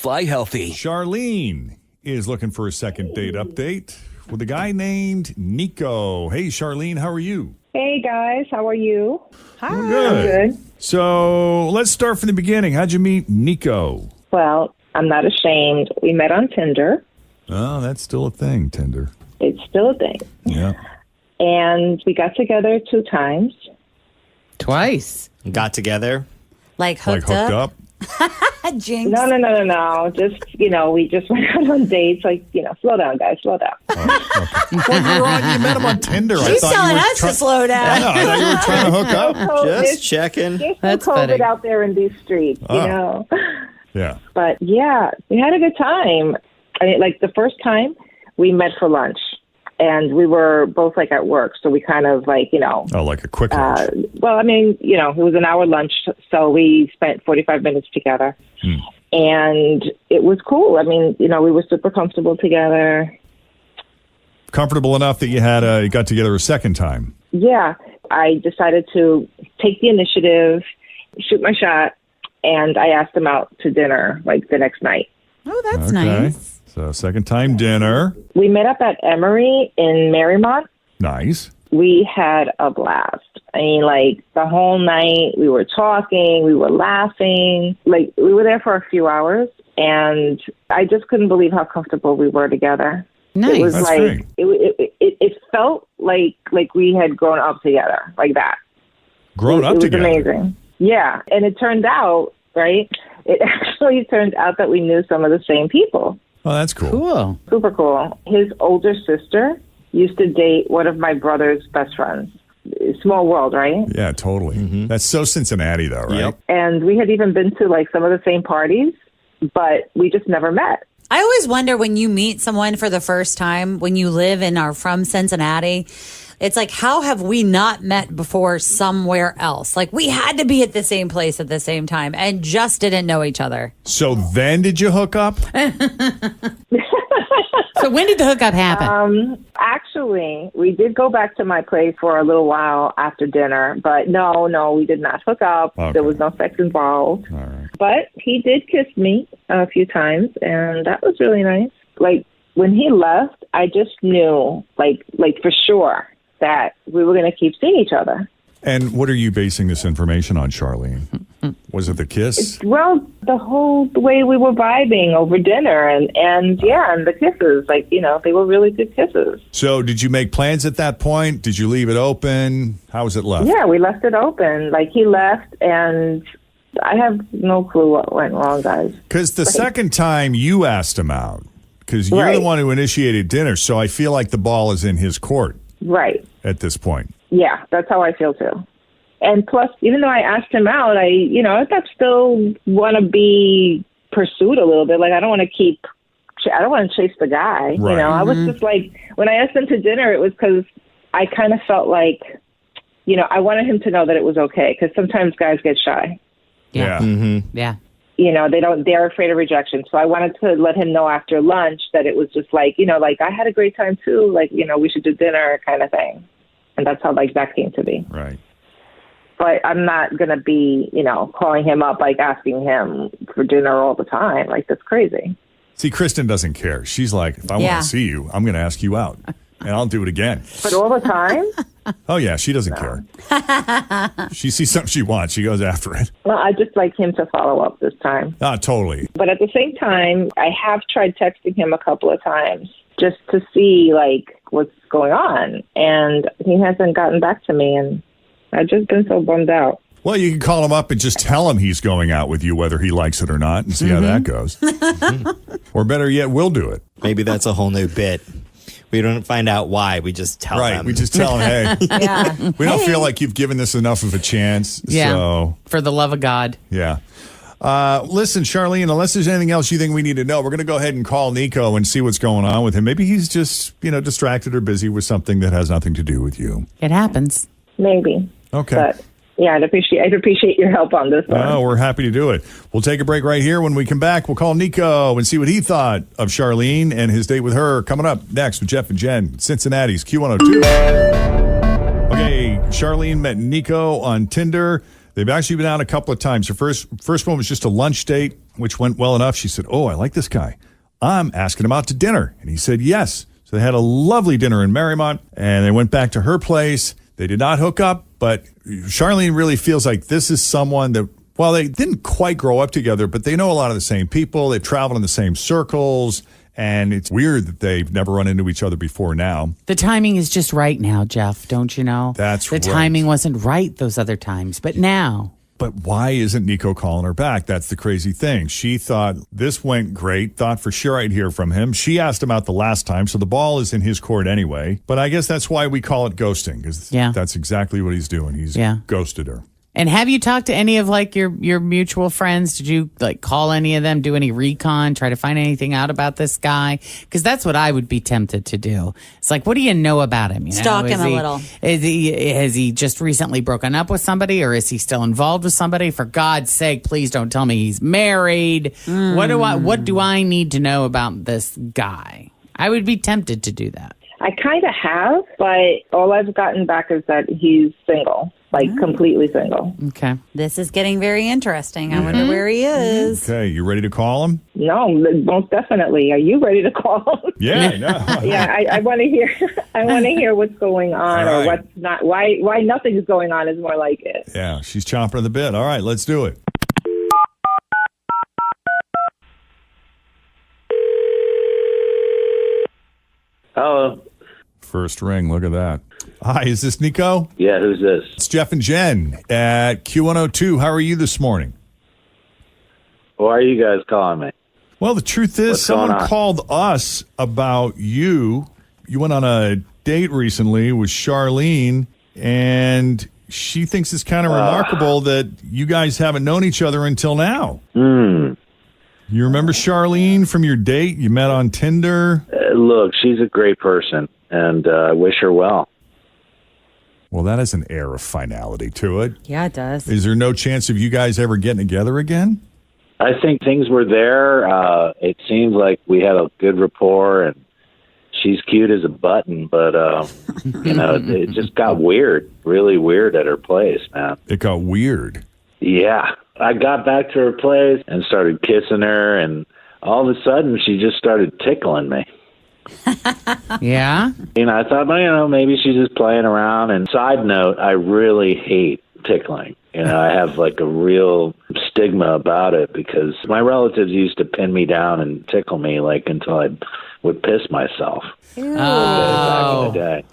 fly healthy. Charlene is looking for a second date update with a guy named Nico. Hey, Charlene, how are you? Hey, guys. How are you? Hi. Good. So let's start from the beginning. How'd you meet Nico? Well, I'm not ashamed. We met on Tinder. Oh, that's still a thing, Tinder. It's still a thing. Yeah. And we got together 2 times. Twice. Got together? Like hooked up? Jinx. No. Just, we just went out on dates. Slow down, guys. Slow down. Well, you met him on Tinder. She's telling us to slow down. I thought you were trying to hook up. Just checking. There's That's no COVID funny. out there in these streets, Yeah. But, yeah, we had a good time. The first time, we met for lunch. And we were both, at work, so we kind of, Oh, like a quick lunch. it was an hour lunch, so we spent 45 minutes together. And it was cool. We were super comfortable together. Comfortable enough that you got together a second time. Yeah. I decided to take the initiative, shoot my shot, and I asked him out to dinner, the next night. Oh, that's Okay. nice. So second time dinner. We met up at Emory in Marymount. Nice. We had a blast. The whole night we were talking, we were laughing. We were there for a few hours, and I just couldn't believe how comfortable we were together. Nice. It was That's great. it felt like we had grown up together, like that. Grown up together. It was amazing. Yeah, and it turned out, right? It actually turned out that we knew some of the same people. Oh, that's cool. Cool. Super cool. His older sister used to date one of my brother's best friends. Small world, right? Yeah, totally. That's so Cincinnati, though, right? Yep. And we had even been to some of the same parties, but we just never met. I always wonder when you meet someone for the first time, when you live and are from Cincinnati, it's how have we not met before somewhere else? We had to be at the same place at the same time and just didn't know each other. So then did you hook up? So when did the hookup happen? Actually, we did go back to my place for a little while after dinner, but no, we did not hook up. Okay. There was no sex involved. All right. But he did kiss me a few times, and that was really nice. When he left, I just knew, for sure, that we were going to keep seeing each other. And what are you basing this information on, Charlene? Was it the kiss? Well, the way we were vibing over dinner and the kisses, they were really good kisses. So did you make plans at that point? Did you leave it open? How was it left? Yeah, we left it open. He left, and I have no clue what went wrong, guys. Because the second time you asked him out, because you're the one who initiated dinner, so I feel like the ball is in his court. Right. At this point. Yeah, that's how I feel too. And plus, even though I asked him out, I still want to be pursued a little bit. I don't want to chase the guy. Right. I was just when I asked him to dinner, it was because I kind of felt I wanted him to know that it was okay. Because sometimes guys get shy. Yeah. Yeah. They're afraid of rejection. So I wanted to let him know after lunch that it was just I had a great time too. We should do dinner kind of thing. And that's how that came to be. Right. But I'm not going to be, calling him up, asking him for dinner all the time. That's crazy. See, Kristen doesn't care. She's like, if I want to see you, I'm going to ask you out. And I'll do it again. But all the time? Oh, yeah, she doesn't care. She sees something she wants. She goes after it. Well, I'd just like him to follow up this time. Ah, totally. But at the same time, I have tried texting him a couple of times just to see, what's going on. And he hasn't gotten back to me, and I've just been so bummed out. Well, you can call him up and just tell him he's going out with you, whether he likes it or not, and see how that goes. Or better yet, we'll do it. Maybe that's a whole new bit. We don't find out why. We just tell them. Right. We just tell him, hey, Yeah. we don't feel like you've given this enough of a chance. Yeah. So, For the love of God. yeah. Listen, Charlene, unless there's anything else you think we need to know, we're going to go ahead and call Nico and see what's going on with him. Maybe he's just, distracted or busy with something that has nothing to do with you. It happens. Maybe. Okay. But, yeah, I'd appreciate your help on this one. Oh, we're happy to do it. We'll take a break right here. When we come back, we'll call Nico and see what he thought of Charlene and his date with her. Coming up next with Jeff and Jen, Cincinnati's Q102. Okay, Charlene met Nico on Tinder. They've actually been out a couple of times. Her first one was just a lunch date which went well enough. She said, oh, I like this guy. I'm asking him out to dinner. And he said yes. So they had a lovely dinner in Marymount, and they went back to her place. They did not hook up, but Charlene really feels like this is someone that, well, they didn't quite grow up together, but they know a lot of the same people. They've traveled in the same circles, and it's weird that they've never run into each other before now. The timing is just right now, Jeff, don't you know? That's right. The timing wasn't right those other times, but now. But why isn't Nico calling her back? That's the crazy thing. She thought this went great, thought for sure I'd hear from him. She asked him out the last time, so the ball is in his court anyway. But I guess that's why we call it ghosting, because that's exactly what he's doing. He's ghosted her. And have you talked to any of like your mutual friends? Did you like call any of them, do any recon, try to find anything out about this guy? Because that's what I would be tempted to do. It's like, what do you know about him? You know? Stalk him a little. Has he just recently broken up with somebody, or is he still involved with somebody? For God's sake, please don't tell me he's married. What do I need to know about this guy? I would be tempted to do that. I kind of have, but all I've gotten back is that he's single, like completely single. Okay. This is getting very interesting. I wonder where he is. Okay, you ready to call him? No, most definitely. Are you ready to call him? Yeah, no. Yeah, I want to hear. I want to hear what's going on All or right. what's not. Why nothing is going on is more like it. Yeah, she's chomping at the bit. All right, let's do it. Hello. First ring, look at that. Hi, is this Nico? Yeah, who's this? It's Jeff and Jenn at Q102. How are you this morning? Why are you guys calling me? Well, the truth is, What's going someone on? called us about you. You went on a date recently with Charlene, and she thinks it's kind of remarkable that you guys haven't known each other until now. You remember Charlene from your date you met on Tinder? Look, she's a great person, and I wish her well. Well, that has an air of finality to it. Yeah, it does. Is there no chance of you guys ever getting together again? I think things were there. It seemed like we had a good rapport, and she's cute as a button, but, it just got weird, really weird at her place, man. It got weird. Yeah. I got back to her place and started kissing her, and all of a sudden she just started tickling me. Yeah? I thought, well, maybe she's just playing around. And side note, I really hate tickling. I have like a real stigma about it because my relatives used to pin me down and tickle me like until I would piss myself. Back in the day.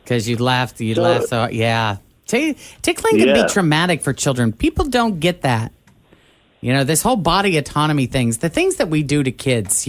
Because you'd laugh so yeah. Tickling can be traumatic for children. People don't get that. This whole body autonomy things, the things that we do to kids,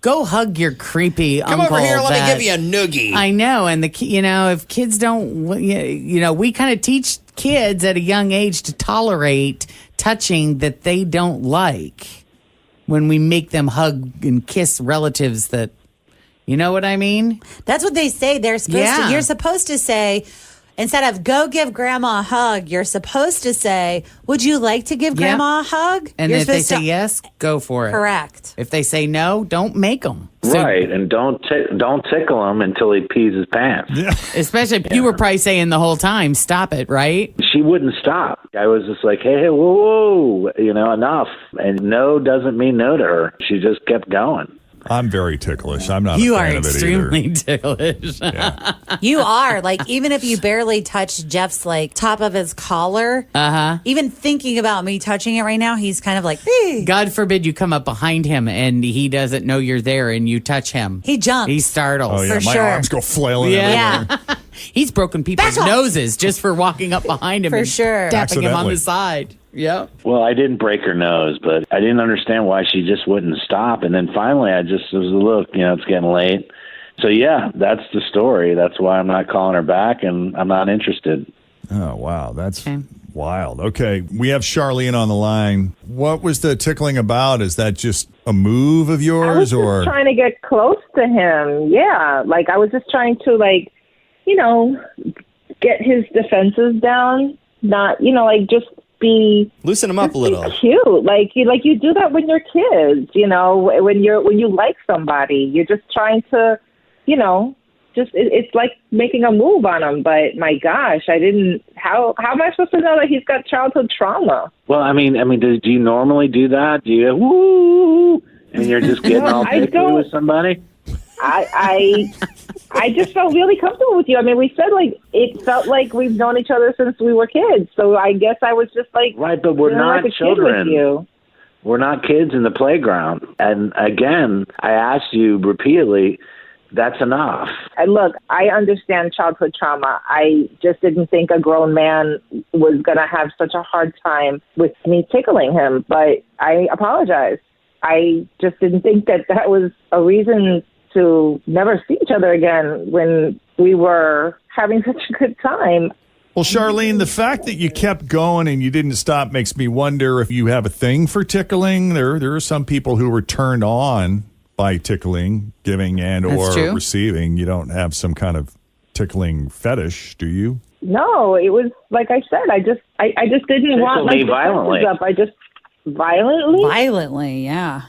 go hug your creepy Come uncle. over here, let me give you a noogie. I know. And if kids don't, we kind of teach kids at a young age to tolerate touching that they don't like when we make them hug and kiss relatives that, you know what I mean? That's what they say. They're supposed to. You're supposed to say, instead of go give grandma a hug, you're supposed to say, would you like to give grandma a hug? And you're if they say yes, go for it. Correct. If they say no, don't make them. Right, and don't tickle him until he pees his pants. Yeah. Especially if you were probably saying the whole time, stop it, right? She wouldn't stop. I was just like, hey, whoa, enough. And no doesn't mean no to her. She just kept going. I'm very ticklish. I'm not You a are fan of it extremely ticklish. either. Yeah. You are. Like, even if you barely touch Jeff's, like, top of his collar, even thinking about me touching it right now, he's kind of like, hey. God forbid you come up behind him and he doesn't know you're there and you touch him. He jumps. He startles. Oh, yeah. For My sure. arms go flailing Yeah. everywhere. He's broken people's Back off. noses just for walking up behind him For and sure. tapping him on Accidentally. the side. Yep. Well, I didn't break her nose, but I didn't understand why she just wouldn't stop. And then finally, I just was look, it's getting late. So, yeah, that's the story. That's why I'm not calling her back, and I'm not interested. Oh, wow. That's wild. Okay. We have Charlene on the line. What was the tickling about? Is that just a move of I was yours? just Or trying to get close to him. Yeah, like I was just trying to, get his defenses down. Not, just be Loosen him up a little. cute. Like you do that when you're kids. When you like somebody, you're just trying to, it's like making a move on him. But my gosh, how am I supposed to know that he's got childhood trauma? Well, I mean, do you normally do that? Do you woo and you're just getting all tickly with somebody? I just felt really comfortable with you. I mean, we said it felt like we've known each other since we were kids. So I guess I was just right, but we're not like children. With you. We're not kids in the playground. And again, I asked you repeatedly, that's enough. And look, I understand childhood trauma. I just didn't think a grown man was going to have such a hard time with me tickling him. But I apologize. I just didn't think that was a reason to never see each other again when we were having such a good time. Well, Charlene, the fact that you kept going and you didn't stop makes me wonder if you have a thing for tickling. There are some people who were turned on by tickling, giving and or receiving. You don't have some kind of tickling fetish, do you? No, it was like I said. I just didn't want my violently up. I just violently, yeah.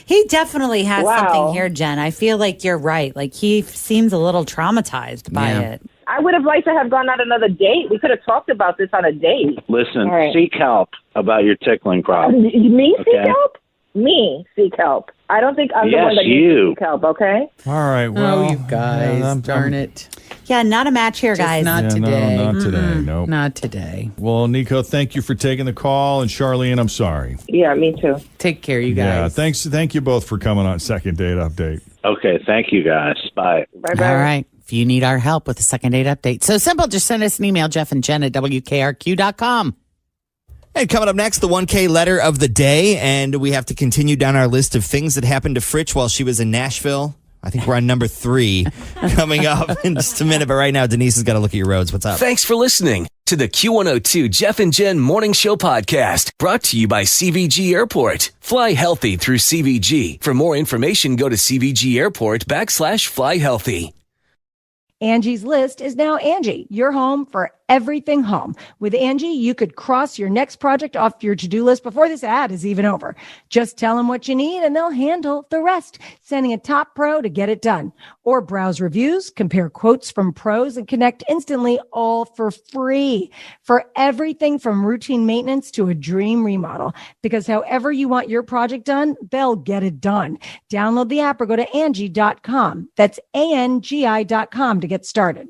He definitely has something here, Jen. I feel like you're right. Like he seems a little traumatized by it. I would have liked to have gone on another date. We could have talked about this on a date. Listen, seek help about your tickling problem. Me seek help? Me seek help. I don't think I'm the one that needs to seek help, okay? All right, well. You guys, darn it. Yeah, not a match here, guys. Not today. No, not today. Nope. Not today. Well, Nico, thank you for taking the call. And Charlene, I'm sorry. Yeah, me too. Take care, you guys. Yeah, thanks. Thank you both for coming on Second Date Update. Okay, thank you guys. Bye. Bye-bye. All right. If you need our help with the Second Date Update, so simple, just send us an email, Jeff and Jen at WKRQ.com. And coming up next, the 1K letter of the day. And we have to continue down our list of things that happened to Fritch while she was in Nashville. I think we're on number 3 coming up in just a minute. But right now, Denise has got to look at your roads. What's up? Thanks for listening to the Q102 Jeff and Jen Morning Show podcast, brought to you by CVG Airport. Fly healthy through CVG. For more information, go to CVG Airport /fly healthy. Angie's List is now Angie, your home for everything home. With Angie, you could cross your next project off your to-do list before this ad is even over. Just tell them what you need and they'll handle the rest, sending a top pro to get it done. Or browse reviews, compare quotes from pros, and connect instantly, all for free. For everything from routine maintenance to a dream remodel. Because however you want your project done, they'll get it done. Download the app or go to Angie.com. That's ANGI.com to get started.